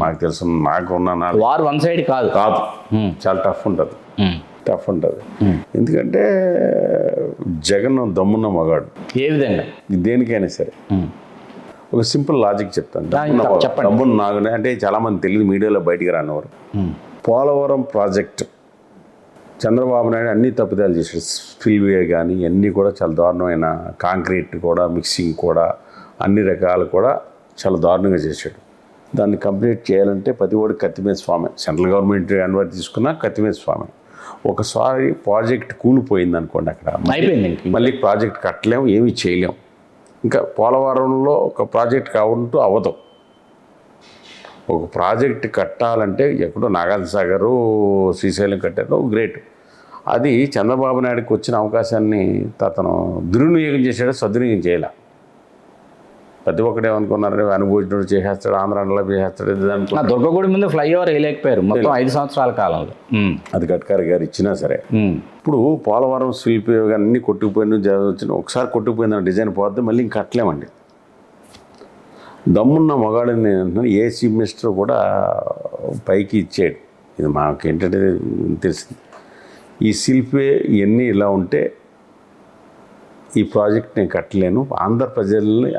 మాకు తెలుసు, నాకున్న వార్ వన్ సైడ్ కాదు కాదు, చాలా టఫ్ ఉంటుంది. ఎందుకంటే జగన్ దమ్మున్న మగాడు, ఏ విధంగా దేనికైనా సరే. ఒక సింపుల్ లాజిక్ చెప్తాను. చెప్పండి. డబ్బులు నాగునే అంటే చాలామంది తెలియదు, మీడియాలో బయటికి రానివారు. పోలవరం ప్రాజెక్ట్ చంద్రబాబు నాయుడు అన్ని తప్పిదాలు చేశాడు. స్పిల్వే కానీ అన్నీ కూడా చాలా దారుణమైన, కాంక్రీట్ కూడా మిక్సింగ్ కూడా అన్ని రకాలు కూడా చాలా దారుణంగా చేశాడు. దాన్ని కంప్లీట్ చేయాలంటే ప్రతి ఒక్కటి కత్తిమీద స్వామి. సెంట్రల్ గవర్నమెంట్ అనుమతి తీసుకున్నా కత్తిమీద స్వామి. ఒకసారి ప్రాజెక్ట్ కూలిపోయింది అనుకోండి, అక్కడ అయిపోయింది, మళ్ళీ ప్రాజెక్ట్ కట్టలేము, ఏమీ చేయలేము. ఇంకా పోలవరంలో ఒక ప్రాజెక్ట్ కావుంటూ అవ్వదు. ఒక ప్రాజెక్ట్ కట్టాలంటే ఎక్కడో నాగార్జున సాగరు, శ్రీశైలం కట్టారు, గ్రేట్. అది చంద్రబాబు నాయుడుకి వచ్చిన అవకాశాన్ని అతను దుర్వినియోగం చేశాడు, సద్వినియోగం చేయాల. ప్రతి ఒక్కడే అనుకున్నారు అనుభవించినట్టు చేసేస్తాడు, ఆంధ్రాలో చేసేస్తాడు. దుర్గగుడి ముందు ఫ్లైఓవర్ వేయలేకపోయారు మొత్తం 5 సంవత్సరాల కాలంలో. అది గడ్కరీ గారు ఇచ్చినా సరే. ఇప్పుడు పోలవరం శిల్పి అన్నీ కొట్టుకుపోయిన వచ్చిన ఒకసారి కొట్టుకుపోయిందని డిజైన్ పోతే మళ్ళీ ఇంక కట్టలేమండి. దమ్మున్న మగాడిని అంటున్నాను, ఏ చీఫ్ మినిస్టర్ కూడా పైకి ఇచ్చాడు. ఇది మాకేంటంటే తెలిసింది. ఈ శిల్పి ఇవన్నీ ఇలా ఉంటే ఈ ప్రాజెక్ట్ నేను కట్టలేను,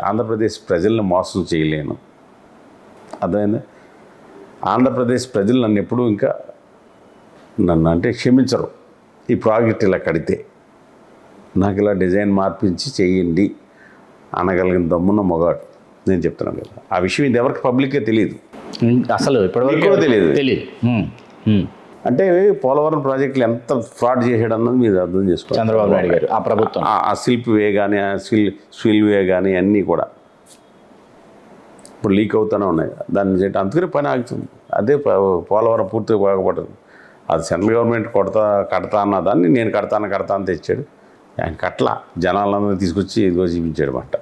ఆంధ్రప్రదేశ్ ప్రజల్ని మోసం చేయలేను. అర్థమైందా? ఆంధ్రప్రదేశ్ ప్రజలు నన్ను ఎప్పుడూ ఇంకా నన్ను అంటే క్షమించరు. ఈ ప్రాజెక్ట్ ఇలా కడితే నాకు ఇలా డిజైన్ మార్పించి చేయండి అనగలిగిన దమ్మున్న మొగాడు నేను చెప్తున్నాను కదా. ఆ విషయం ఇది ఎవరికి పబ్లిక్గా తెలియదు, అసలు ఇప్పటివరకు కూడా తెలియదు. అంటే పోలవరం ప్రాజెక్టులు ఎంత ఫ్రాడ్ చేశాడు అన్నది మీరు అర్థం చేసుకోవాలి. చంద్రబాబు నాయుడు గారు ఆ ప్రభుత్వం ఆ శిల్ప్ వే కానీ, ఆ స్విల్ వే కానీ అన్నీ కూడా ఇప్పుడు లీక్ అవుతూనే ఉన్నాయి. దాన్ని చేయటం అందుకనే పని ఆగుతుంది. అదే పోలవరం పూర్తిగా బాగుపడుతుంది. అది సెంట్రల్ గవర్నమెంట్ కడతా అన్న దాన్ని నేను కడతా అని తెచ్చాడు. ఆయన కట్ల జనాలందరినీ తీసుకొచ్చి ఇదిగో చూపించాడు మాట.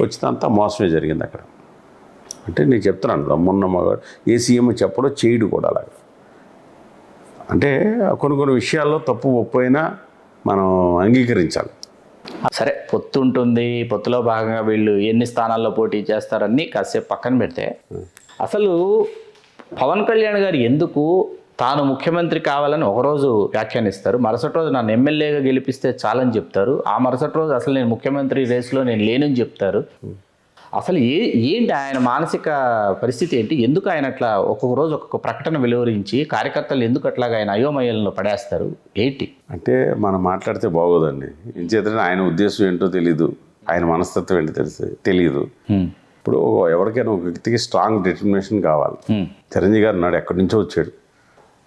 వచ్చినంతా మోసమే జరిగింది అక్కడ. అంటే నేను చెప్తున్నాను, దమ్మున్న మగాడు ఏ సీఎం చెప్పడో చేయడు కూడా అలాగే. అంటే కొన్ని విషయాల్లో తప్పు ఒప్పైనా మనం అంగీకరించాలి. సరే, పొత్తు ఉంటుంది, పొత్తులో భాగంగా వీళ్ళు ఎన్ని స్థానాల్లో పోటీ చేస్తారని కాసేపు పక్కన పెడితే, అసలు పవన్ కళ్యాణ్ గారు ఎందుకు తాను ముఖ్యమంత్రి కావాలని ఒకరోజు వ్యాఖ్యానిస్తారు, మరుసటి రోజు నన్ను ఎమ్మెల్యేగా గెలిపిస్తే చాలని చెప్తారు, ఆ మరుసటి రోజు అసలు నేను ముఖ్యమంత్రి రేసులో నేను లేనని చెప్తారు. అసలు ఏంటి ఆయన మానసిక పరిస్థితి ఏంటి? ఎందుకు ఆయన అట్లా ఒక్కొక్క రోజు ఒక్కొక్క ప్రకటన వెలువరించి కార్యకర్తలు ఎందుకు అట్లాగా ఆయన అయోమయంలో పడేస్తారు ఏంటి? అంటే మనం మాట్లాడితే బాగోదండి. ఇంచేతంటే ఆయన ఉద్దేశం ఏంటో తెలీదు, ఆయన మనస్తత్వం ఏంటో తెలియదు. ఇప్పుడు ఎవరికైనా ఒక వ్యక్తికి స్ట్రాంగ్ డిటర్మినేషన్ కావాలి. చిరంజీవి గారు నాడు ఎక్కడి నుంచో వచ్చాడు.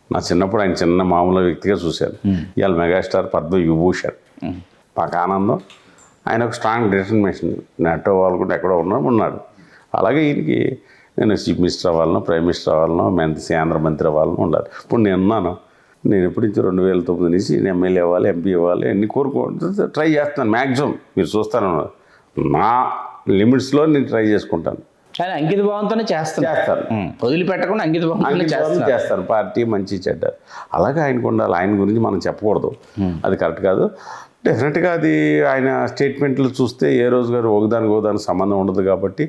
నా చిన్నప్పుడు ఆయన చిన్న మామూలు వ్యక్తిగా చూశాను. ఇవాళ మెగాస్టార్ పద్మవిభూషణ్, మాకు ఆనందం. ఆయన ఒక స్ట్రాంగ్ డిటర్మినేషన్, నెట్టో వాళ్ళు కూడా ఎక్కడో ఉన్నాడు. అలాగే ఈయనకి నేను చీఫ్ మినిస్టర్ అవ్వాలనో, ప్రైమ్ మినిస్టర్ అవ్వాలనో, కేంద్ర మంత్రి అవ్వాలనో ఉండాలి. ఇప్పుడు నేను ఉన్నాను, నేను ఎప్పటి నుంచి 2009 నుంచి నేను ఎమ్మెల్యే అవ్వాలి, ఎంపీ అవ్వాలి, అన్ని కోరుకుంటూ ట్రై చేస్తున్నాను. మ్యాక్సిమం మీరు చూస్తాను, నా లిమిట్స్లో నేను ట్రై చేసుకుంటాను. కానీ అంకిత భావంతోనే చేస్తాను, వదిలిపెట్టకుండా అంకిత భావంతో చేస్తాను. పార్టీ మంచి చెడ్డ అలాగే ఆయనకు ఉండాలి. ఆయన గురించి మనం చెప్పకూడదు, అది కరెక్ట్ కాదు. డెఫినెట్గా అది ఆయన స్టేట్మెంట్లు చూస్తే ఏ రోజు గారు ఒకదానికి సంబంధం ఉండదు కాబట్టి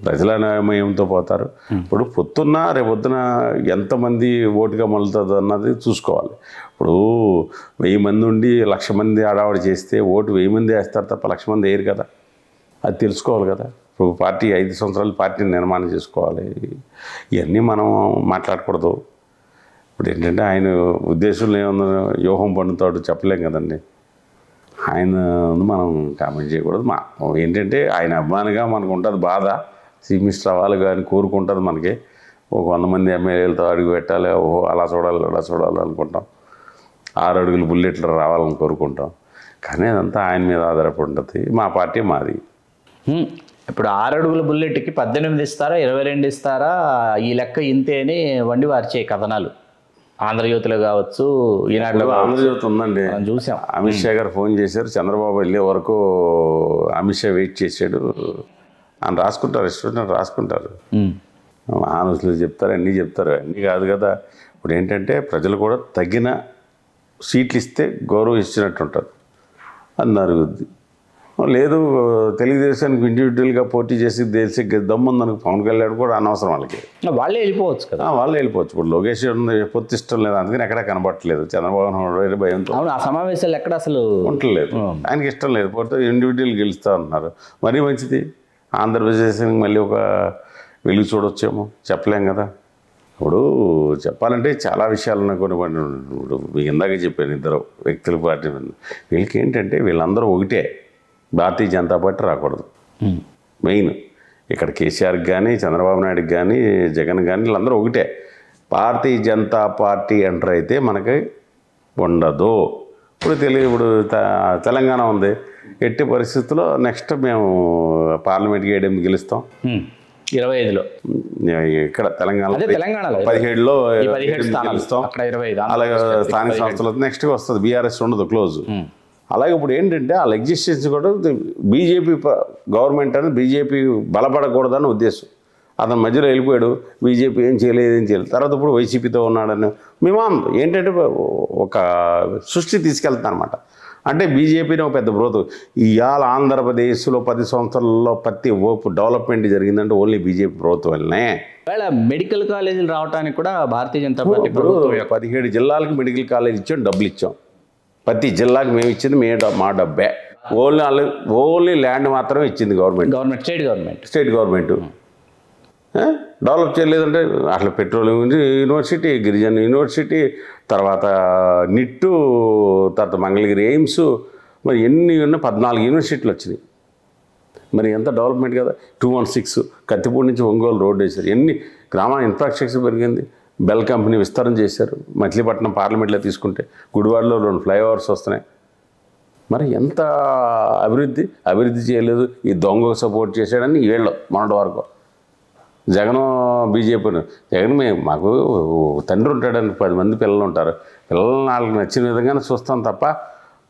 ప్రజల నయమయంతో పోతారు. ఇప్పుడు పొద్దున్న రేపొద్దున ఎంతమంది ఓటుగా మలుతుంది అన్నది చూసుకోవాలి. ఇప్పుడు 1000 మంది ఉండి 1,00,000 మంది ఆడావిడి చేస్తే ఓటు 1000 మంది వేస్తారు తప్ప 1,00,000 మంది వేయరు కదా, అది తెలుసుకోవాలి కదా. ఇప్పుడు పార్టీ 5 సంవత్సరాలు పార్టీని నిర్మాణం చేసుకోవాలి. ఇవన్నీ మనం మాట్లాడకూడదు. ఇప్పుడు ఏంటంటే ఆయన ఉద్దేశంలో ఏమన్నా వ్యూహం పండుతాడు చెప్పలేం కదండి. ఆయన మనం కామెంట్ చేయకూడదు. ఏంటంటే ఆయన అభిమానిగా మనకు ఉంటుంది బాధ, చీఫ్ మినిస్టర్ అవ్వాలి కానీ కోరుకుంటుంది మనకి. ఒక 100 మంది ఎమ్మెల్యేలతో అడుగు పెట్టాలి, ఓహో అలా చూడాలి ఇలా చూడాలి అనుకుంటాం. 6 అడుగులు బుల్లెట్లు రావాలని కోరుకుంటాం. కానీ అదంతా ఆయన మీద ఆధారపడి ఉంటుంది. మా పార్టీ మాది. ఇప్పుడు 6 అడుగుల బుల్లెట్కి 18 ఇస్తారా, 22 ఇస్తారా, ఈ లెక్క ఇంతే అని వండి వార్చే కథనాలు ఆంధ్రజ్యోతిలో కావచ్చు, ఈనాడులో ఆంధ్రజ్యోతి ఉందండి. చూసాం. అమిత్ షా గారు ఫోన్ చేశారు, చంద్రబాబు వెళ్ళే వరకు అమిత్ షా వెయిట్ చేశాడు అని రాసుకుంటారు. ఇష్టం రాసుకుంటారు, ఆనస్లు చెప్తారు, అన్నీ చెప్తారు. అన్నీ కాదు కదా. ఇప్పుడు ఏంటంటే ప్రజలు కూడా తగిన సీట్లు ఇస్తే గౌరవం ఇచ్చినట్టు ఉంటుంది, అది నరుగుద్ది. లేదు తెలుగుదేశానికి ఇండివిజువల్గా పోటీ చేసి దేశ దమ్ముందనుకు పవన్ కళ్యాణ్ కూడా అనవసరం వాళ్ళకి. వాళ్ళే వెళ్ళిపోవచ్చు కదా. వాళ్ళు వెళ్ళిపోవచ్చు. ఇప్పుడు లోకేష్ పొత్తు ఇష్టం లేదు, అందుకని ఎక్కడ కనబట్టలేదు. చంద్రబాబు నాయుడు భయంతో అవును, ఆ సమావేశాలు ఎక్కడ అసలు ఉండలేదు. ఆయనకి ఇష్టం లేదు, పోతే ఇండివిజువల్ గెలుస్తూ ఉంటున్నారు. మరీ మంచిది. ఆంధ్రప్రదేశ్కి మళ్ళీ ఒక వెలుగు చూడొచ్చేమో, చెప్పలేం కదా. ఇప్పుడు చెప్పాలంటే చాలా విషయాలు ఉన్నాయి. కొన్ని మీకు ఇందాక చెప్పాను, ఇద్దరు వ్యక్తుల పార్టీ వీళ్ళకి ఏంటంటే వీళ్ళందరూ ఒకటే, భారతీయ జనతా పార్టీ రాకూడదు మెయిన్. ఇక్కడ కేసీఆర్కి కానీ చంద్రబాబు నాయుడుకి కానీ జగన్ కానీ వీళ్ళందరూ ఒకటే. భారతీయ జనతా పార్టీ ఎంటర్ అయితే మనకి ఉండదు. ఇప్పుడు ఇప్పుడు తెలంగాణ ఉంది, ఎట్టి పరిస్థితుల్లో నెక్స్ట్ మేము పార్లమెంట్కి 7 గెలుస్తాం. 25లో ఇక్కడ తెలంగాణలో 17లో గెలుస్తాం. అలాగే స్థానిక సంస్థలు నెక్స్ట్ వస్తుంది. బీఆర్ఎస్ ఉండదు, క్లోజ్. అలాగే ఇప్పుడు ఏంటంటే వాళ్ళ ఎగ్జిస్టెన్స్ కూడా బీజేపీ గవర్నమెంట్ అని బీజేపీ బలపడకూడదని ఉద్దేశం. అతను మధ్యలో వెళ్ళిపోయాడు, బీజేపీ ఏం చేయలేదు. తర్వాత ఇప్పుడు వైసీపీతో ఉన్నాడని మేము ఏంటంటే ఒక సృష్టి తీసుకెళ్తాను అనమాట. అంటే బీజేపీని ఒక పెద్ద బ్రోత్. ఇవాళ ఆంధ్రప్రదేశ్లో 10 సంవత్సరాల్లో ప్రతి డెవలప్మెంట్ జరిగిందంటే ఓన్లీ బీజేపీ ప్రభుత్వం వల్లనే. మెడికల్ కాలేజీలు రావడానికి కూడా భారతీయ జనతా పార్టీ ఇప్పుడు 17 జిల్లాలకు మెడికల్ కాలేజ్ ఇచ్చాం, డబ్బులు ఇచ్చాం. ప్రతి జిల్లాకి మేము ఇచ్చింది మా డబ్బే. ఓన్లీ ల్యాండ్ మాత్రమే ఇచ్చింది గవర్నమెంట్. స్టేట్ గవర్నమెంట్ డెవలప్ చేయలేదంటే అట్లా పెట్రోలియం యూనివర్సిటీ, గిరిజన యూనివర్సిటీ, తర్వాత నిట్టు, తర్వాత మంగళగిరి ఎయిమ్స్, మరి ఎన్ని ఉన్న 14 యూనివర్సిటీలు వచ్చినాయి. మరి ఎంత డెవలప్మెంట్ కదా. 216 కత్తిపూడి నుంచి ఒంగోలు రోడ్డు వేశారు. ఎన్ని గ్రామాల ఇన్ఫ్రాస్ట్రక్చర్ పెరిగింది. బెల్ కంపెనీ విస్తరణ చేశారు. మచిలీపట్నం పార్లమెంట్లో తీసుకుంటే గుడివాడలో 2 ఫ్లైఓవర్స్ వస్తున్నాయి. మరి ఎంత అభివృద్ధి చేయలేదు. ఈ దొంగకు సపోర్ట్ చేశాడని వీళ్ళు మొన్నటి వరకు. జగన్ మాకు తండ్రి ఉంటాడని 10 మంది పిల్లలు ఉంటారు. పిల్లలు వాళ్ళకి నచ్చిన విధంగానే చూస్తాం తప్ప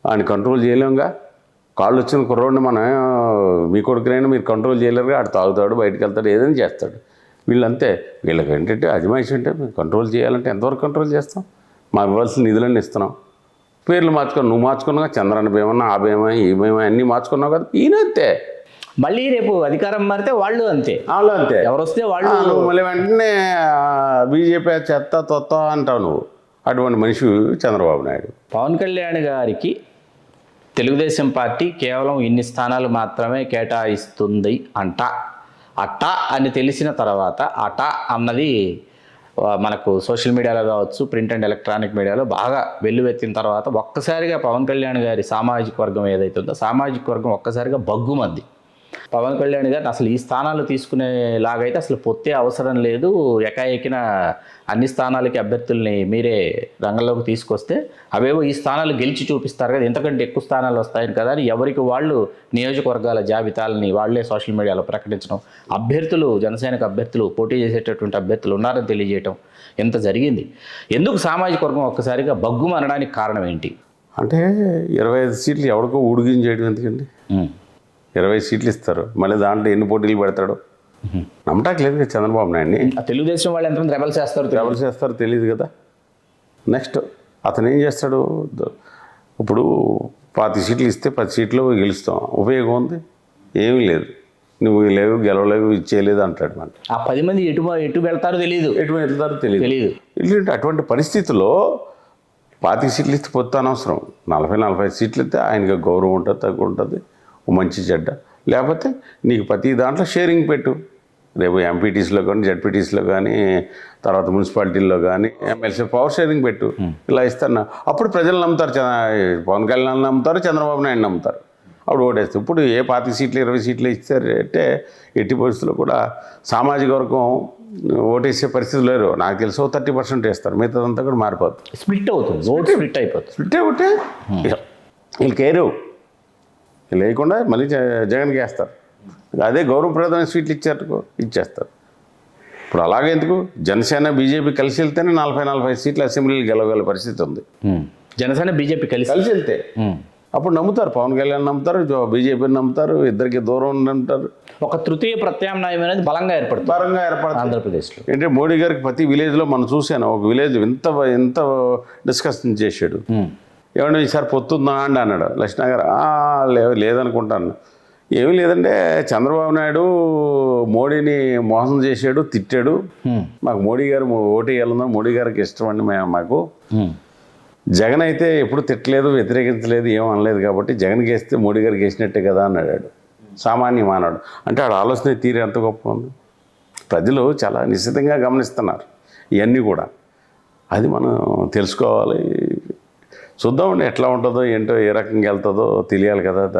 ఆయన కంట్రోల్ చేయలేముగా. కాళ్ళు వచ్చిన కుర్రోడిని మనం మీ కొడుకునైనా మీరు కంట్రోల్ చేయలేరుగా. ఆడు తాగుతాడు, బయటకు వెళ్తాడు, ఏదైనా చేస్తాడు. వీళ్ళంతే. వీళ్ళకి ఏంటంటే అజమాయిషి అంటే కంట్రోల్ చేయాలంటే ఎంతవరకు కంట్రోల్ చేస్తాం. మాకు ఇవ్వాల్సిన నిధులన్నీ ఇస్తున్నాం. పేర్లు మార్చుకున్నావు, నువ్వు మార్చుకున్నావు. చంద్రన్న భీమన్నా, ఆ భీమా, ఈ భీమా అన్నీ మార్చుకున్నావు కదా. ఈయనంతే. మళ్ళీ రేపు అధికారం మారితే వాళ్ళు అంతే. ఎవరు వస్తే వాళ్ళు. నువ్వు మళ్ళీ వెంటనే బీజేపీ చెత్త తొత్త అంటావు నువ్వు. అటువంటి మనిషి చంద్రబాబు నాయుడు. పవన్ కళ్యాణ్ గారికి తెలుగుదేశం పార్టీ కేవలం ఇన్ని స్థానాలు మాత్రమే కేటాయిస్తుంది అట్ట అని తెలిసిన తర్వాత అట అన్నది మనకు సోషల్ మీడియాలో కావచ్చు, ప్రింట్ అండ్ ఎలక్ట్రానిక్ మీడియాలో బాగా వెల్లువెత్తిన తర్వాత ఒక్కసారిగా పవన్ కళ్యాణ్ గారి సామాజిక వర్గం ఏదైతే ఉందో సామాజిక వర్గం ఒక్కసారిగా బగ్గుమంది. పవన్ కళ్యాణ్ గారిని అసలు ఈ స్థానాలు తీసుకునేలాగైతే అసలు పొత్తే అవసరం లేదు, ఎకాఎకిన అన్ని స్థానాలకి అభ్యర్థుల్ని మీరే రంగంలోకి తీసుకొస్తే అవేవో ఈ స్థానాలు గెలిచి చూపిస్తారు కదా, ఎంతకంటే ఎక్కువ స్థానాలు వస్తాయని కదా అని ఎవరికి వాళ్ళు నియోజకవర్గాల జాబితాలని వాళ్ళే సోషల్ మీడియాలో ప్రకటించడం, అభ్యర్థులు జనసేనకు అభ్యర్థులు పోటీ చేసేటటువంటి అభ్యర్థులు ఉన్నారని తెలియజేయటం ఎంత జరిగింది. ఎందుకు సామాజిక వర్గం ఒక్కసారిగా బగ్గుమ అనడానికి కారణం ఏంటి? అంటే 25 సీట్లు ఎవరికో ఊడిగిం చేయడం ఎందుకండి. 20 సీట్లు ఇస్తారు, మళ్ళీ దాంట్లో ఎన్ని పోటీలు పెడతాడు నమ్మటానికి లేదు కదా చంద్రబాబు నాయుడిని. తెలుగుదేశం వాళ్ళు ఎంతమంది రెబల్ చేస్తారో తెలియదు కదా. నెక్స్ట్ అతను ఏం చేస్తాడు, ఇప్పుడు 20 సీట్లు ఇస్తే 10 సీట్లు గెలుస్తాం, ఉపయోగం ఉంది? ఏమీ లేదు. నువ్వు లేవు, గెలవలేవు, ఇచ్చేయలేదు అంటాడు. మన ఆ 10 మంది ఎటు వెళ్తారో తెలియదు, ఎందుకంటే అటువంటి పరిస్థితుల్లో 20 సీట్లు ఇస్తే పొత్తు అనవసరం. 40-45 సీట్లు ఇస్తే ఆయనకి గౌరవం ఉంటుంది, తక్కువ ఉంటుంది, మంచి చెడ్డ. లేకపోతే నీకు ప్రతి దాంట్లో షేరింగ్ పెట్టు. రేపు ఎంపీటీస్లో కానీ, జడ్పీటీస్లో కానీ, తర్వాత మున్సిపాలిటీల్లో కానీ ఎమ్మెల్సీ పవర్ షేరింగ్ పెట్టు. ఇలా ఇస్తాను. అప్పుడు ప్రజలు నమ్ముతారు, పవన్ కళ్యాణ్ నమ్ముతారు, చంద్రబాబు నాయుడు నమ్ముతారు. అప్పుడు ఓటేస్తారు. ఇప్పుడు ఏ 20 సీట్లు 20 సీట్లు ఇస్తారంటే ఎట్టి పరిస్థితుల్లో కూడా సామాజిక వర్గం ఓటేసే పరిస్థితులు లేరు. నాకు తెలిసి 30% వేస్తారు, మిగతాదంతా కూడా మారిపోతుంది, స్ప్లిట్ అవుతుంది, స్ప్లిట్ అయిపోతుంది. స్ప్లిట్ అయిపోతే వీళ్ళు కేరు లేకుండా మళ్ళీ జగన్కి వేస్తారు. అదే గౌరవప్రదమైన సీట్లు ఇచ్చేస్తారు. ఇప్పుడు అలాగే ఎందుకు, జనసేన బీజేపీ కలిసి వెళ్తేనే 40-45 సీట్లు అసెంబ్లీలు గెలవగల పరిస్థితి ఉంది. జనసేన బీజేపీ కలిసి వెళ్తే అప్పుడు నమ్ముతారు, పవన్ కళ్యాణ్ నమ్ముతారు, బీజేపీని నమ్ముతారు, ఇద్దరికి దూరం నమ్ముతారు. ఒక తృతీయ ప్రత్యామ్నాయం అనేది బలంగా ఏర్పడుతుంది ఆంధ్రప్రదేశ్లో. అంటే మోడీ గారికి ప్రతి విలేజ్లో మనం చూశాను, ఒక విలేజ్ ఎంత డిస్కషన్ చేశాడు. ఏమంటే ఈసారి పొత్తుందా అండి అన్నాడు లక్ష్మణ గారు. లేదనుకుంటాను. ఏమీ లేదంటే చంద్రబాబు నాయుడు మోడీని మోసం చేశాడు, తిట్టాడు. మాకు మోడీ గారు ఓటు వేయాలన్నా మోడీ గారికి ఇష్టం అండి మాకు. జగన్ అయితే ఎప్పుడు తిట్టలేదు, వ్యతిరేకించలేదు, ఏం అనలేదు కాబట్టి జగన్కి వేస్తే మోడీ గారికి వేసినట్టే కదా అన్నాడు. సామాన్య మానవుడు అంటే ఆడ ఆలోచన తీరు ఎంత గొప్ప ఉంది. ప్రజలు చాలా నిశ్చితంగా గమనిస్తున్నారు ఇవన్నీ కూడా. అది మనం తెలుసుకోవాలి. చూద్దామండి ఎట్లా ఉంటుందో ఏంటో, ఏ రకంగా వెళ్తుందో తెలియాలి కదా దారి.